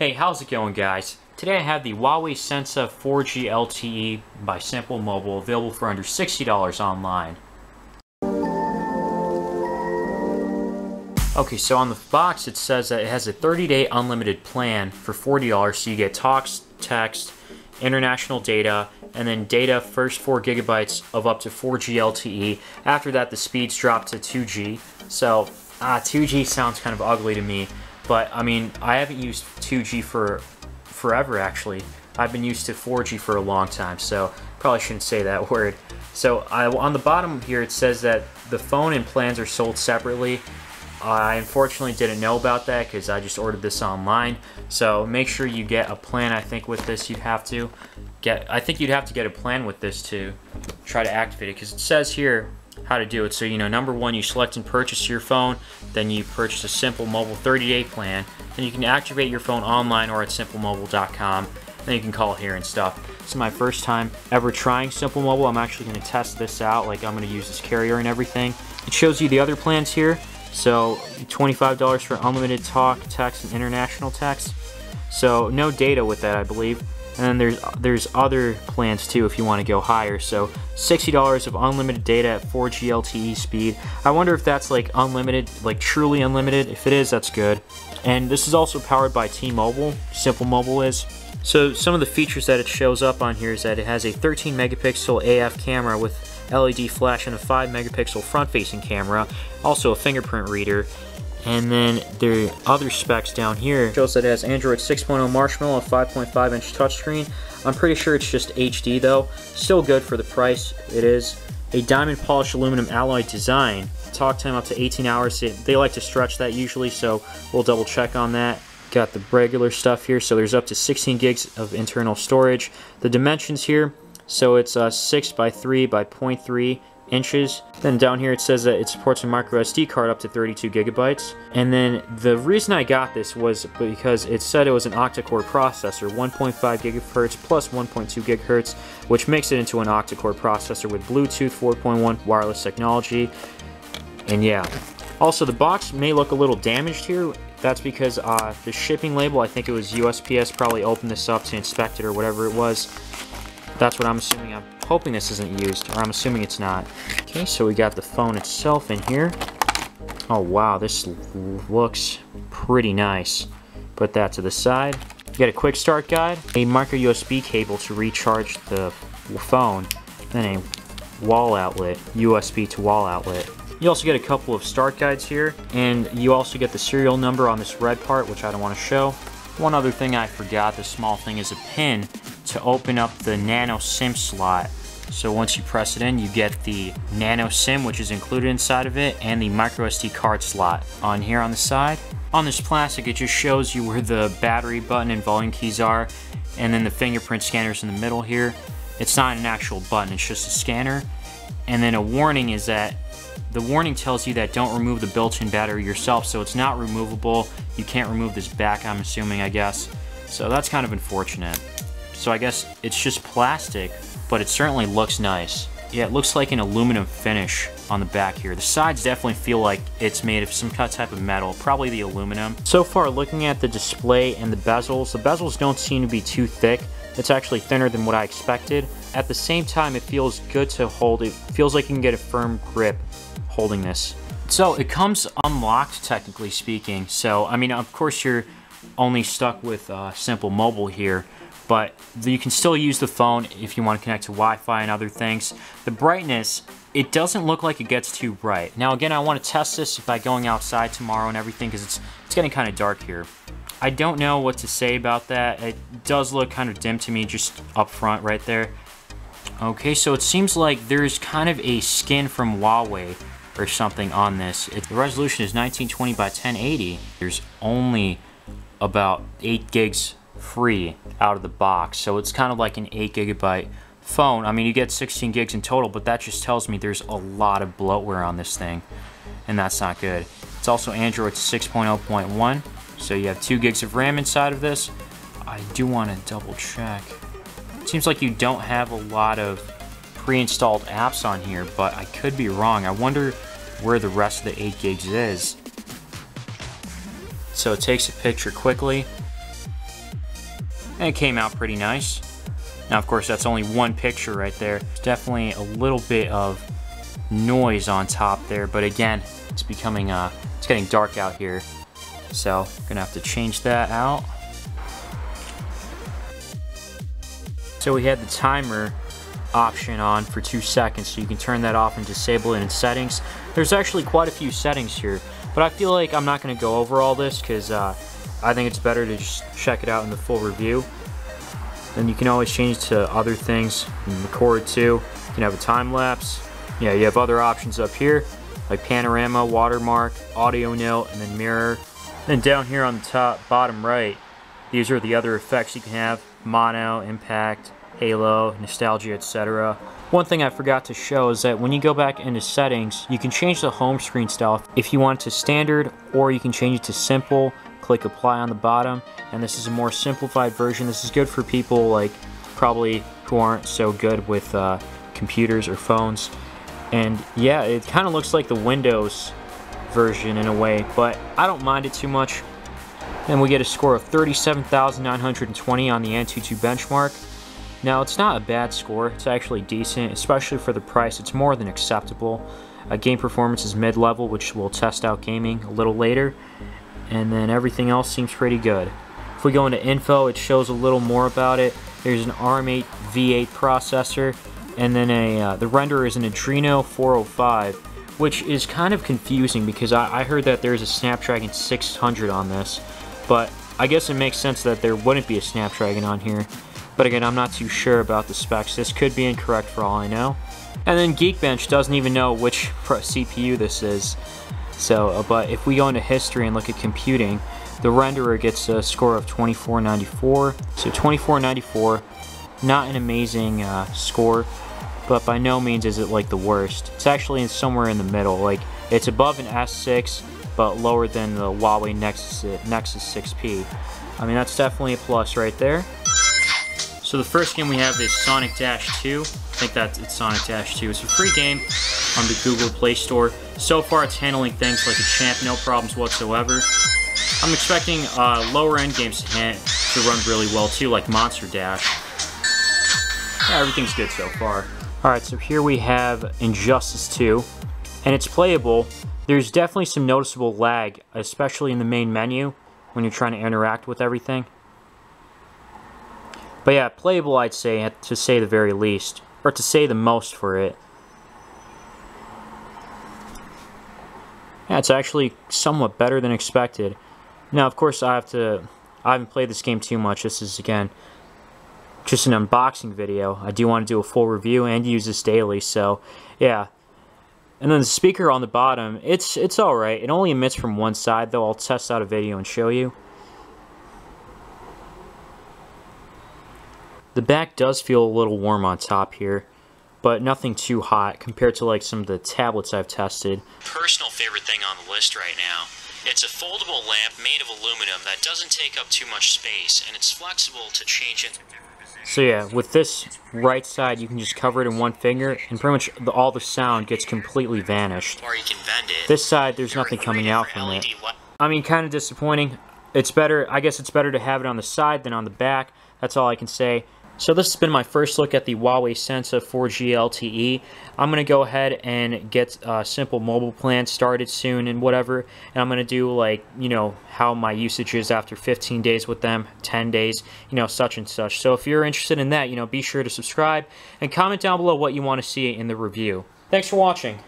Hey, how's it going, guys? Today I have the Huawei Sensa 4G LTE by Simple Mobile, available for under $60 online. Okay, so on the box it says that it has a 30-day unlimited plan for $40, so you get talks, text, international data, and then data first 4 gigabytes of up to 4G LTE. After that, the speeds drop to 2G. So 2G sounds kind of ugly to me, but I mean, I haven't used 2G for forever actually. I've been used to 4G for a long time, so probably shouldn't say that word. So on the bottom here it says that the phone and plans are sold separately. I unfortunately didn't know about that because I just ordered this online. So make sure you get a plan. I think with this you'd have to get a plan with this to try to activate it, because it says here how to do it. So number one, you select and purchase your phone, then you purchase a Simple Mobile 30-day plan, then you can activate your phone online or at simplemobile.com, then you can call here and stuff. This is my first time ever trying Simple Mobile. I'm actually going to test this out, like I'm going to use this carrier and everything. It shows you the other plans here. So $25 for unlimited talk, text, and international text. So no data with that, I believe. And then there's other plans too if you want to go higher. So $60 of unlimited data at 4G LTE speed. I wonder if that's like unlimited, like truly unlimited. If it is, that's good. And this is also powered by T-Mobile. Simple Mobile is. So some of the features that it shows up on here is that it has a 13 megapixel AF camera with LED flash and a 5 megapixel front-facing camera, also a fingerprint reader. And then the other specs down here shows that it has Android 6.0 Marshmallow, a 5.5 inch touchscreen. I'm pretty sure it's just HD though. Still good for the price it is. A diamond polished aluminum alloy design. Talk time up to 18 hours. They like to stretch that usually, so we'll double check on that. Got the regular stuff here, so there's up to 16 gigs of internal storage. The dimensions here, so it's 6 by 3 by 0.3 inches. Then down here it says that it supports a micro SD card up to 32 gigabytes. And then the reason I got this was because it said it was an octa-core processor, 1.5 gigahertz plus 1.2 gigahertz, which makes it into an octa-core processor with Bluetooth 4.1 wireless technology. And yeah, also the box may look a little damaged here. That's because the shipping label, I think it was USPS, probably opened this up to inspect it or whatever it was. That's what I'm assuming. I'm hoping this isn't used, or I'm assuming it's not. Okay, so we got the phone itself in here. Oh wow, this looks pretty nice. Put that to the side. You got a quick start guide, a micro USB cable to recharge the phone, then a wall outlet, USB to wall outlet. You also get a couple of start guides here, and you also get the serial number on this red part, which I don't want to show. One other thing I forgot, this small thing, is a pin to open up the nano SIM slot. So once you press it in, you get the nano SIM, which is included inside of it, and the micro SD card slot on here on the side. On this plastic, it just shows you where the battery button and volume keys are, and then the fingerprint scanner's in the middle here. It's not an actual button, it's just a scanner. And then a warning is that the warning tells you that don't remove the built-in battery yourself, so it's not removable. You can't remove this back, I'm assuming, I guess. So that's kind of unfortunate. So I guess it's just plastic, but it certainly looks nice. Yeah, it looks like an aluminum finish on the back here. The sides definitely feel like it's made of some type of metal, probably the aluminum. So far, looking at the display and the bezels don't seem to be too thick. It's actually thinner than what I expected. At the same time, it feels good to hold. It feels like you can get a firm grip holding this. So it comes unlocked, technically speaking. So, I mean, of course you're only stuck with Simple Mobile here, but you can still use the phone if you want to connect to Wi-Fi and other things. The brightness, it doesn't look like it gets too bright. Now again, I want to test this by going outside tomorrow and everything, because it's getting kind of dark here. I don't know what to say about that. It does look kind of dim to me just up front right there. Okay, so it seems like there's kind of a skin from Huawei or something on this. The resolution is 1920 by 1080. There's only about 8 gigs free out of the box, so it's kind of like an 8 gigabyte phone. I mean, you get 16 gigs in total, but that just tells me there's a lot of bloatware on this thing, and that's not good. It's also Android 6.0.1, so you have 2 gigs of RAM inside of this. I do want to double check. It seems like you don't have a lot of pre-installed apps on here, but I could be wrong. I wonder where the rest of the 8 gigs is. So it takes a picture quickly, and it came out pretty nice. Now, of course, that's only one picture right there. There's definitely a little bit of noise on top there, but again, it's becoming, it's getting dark out here. So, I'm gonna have to change that out. So we had the timer option on for 2 seconds, so you can turn that off and disable it in settings. There's actually quite a few settings here, but I feel like I'm not going to go over all this because I think it's better to just check it out in the full review. Then you can always change to other things. You can record too. You can have a time lapse. Yeah, you have other options up here like panorama, watermark, audio note, and then mirror. Then down here on the top bottom right, these are the other effects you can have: mono, impact, halo, nostalgia, etc. One thing I forgot to show is that when you go back into settings, you can change the home screen style if you want it to standard, or you can change it to simple. Click apply on the bottom, and this is a more simplified version. This is good for people like probably who aren't so good with computers or phones. And yeah, it kind of looks like the Windows version in a way, but I don't mind it too much. And we get a score of 37,920 on the Antutu benchmark. Now, it's not a bad score. It's actually decent, especially for the price. It's more than acceptable. Game performance is mid-level, which we'll test out gaming a little later. And then everything else seems pretty good. If we go into info, it shows a little more about it. There's an ARM8 V8 processor, and then the renderer is an Adreno 405, which is kind of confusing because I heard that there's a Snapdragon 600 on this, but I guess it makes sense that there wouldn't be a Snapdragon on here. But again, I'm not too sure about the specs. This could be incorrect for all I know. And then Geekbench doesn't even know which CPU this is. So, but if we go into history and look at computing, the renderer gets a score of 2494. So 2494, not an amazing score, but by no means is it like the worst. It's actually somewhere in the middle. Like, it's above an S6, but lower than the Huawei Nexus 6P. I mean, that's definitely a plus right there. So the first game we have is Sonic Dash 2. I think it's Sonic Dash 2. It's a free game on the Google Play Store. So far it's handling things like a champ, no problems whatsoever. I'm expecting lower end games to run really well too, like Monster Dash. Yeah, everything's good so far. Alright, so here we have Injustice 2, and it's playable. There's definitely some noticeable lag, especially in the main menu when you're trying to interact with everything. But yeah, playable I'd say, to say the very least, or to say the most for it. Yeah, it's actually somewhat better than expected. Now, of course, I haven't played this game too much. This is, again, just an unboxing video. I do want to do a full review and use this daily, so yeah. And then the speaker on the bottom, it's alright. It only emits from one side, though. I'll test out a video and show you. The back does feel a little warm on top here, but nothing too hot compared to like some of the tablets I've tested. Personal favorite thing on the list right now. It's a foldable lamp made of aluminum that doesn't take up too much space, and it's flexible to change it. So yeah, with this right side, you can just cover it in one finger, and pretty much all the sound gets completely vanished. Or you can bend it. This side, there's nothing coming out from it. I mean, kind of disappointing. It's better, I guess it's better to have it on the side than on the back. That's all I can say. So this has been my first look at the Huawei Sensa 4G LTE. I'm going to go ahead and get a simple mobile plan started soon and whatever. And I'm going to do, like, you know, how my usage is after 15 days with them, 10 days, you know, such and such. So if you're interested in that, you know, be sure to subscribe and comment down below what you want to see in the review. Thanks for watching.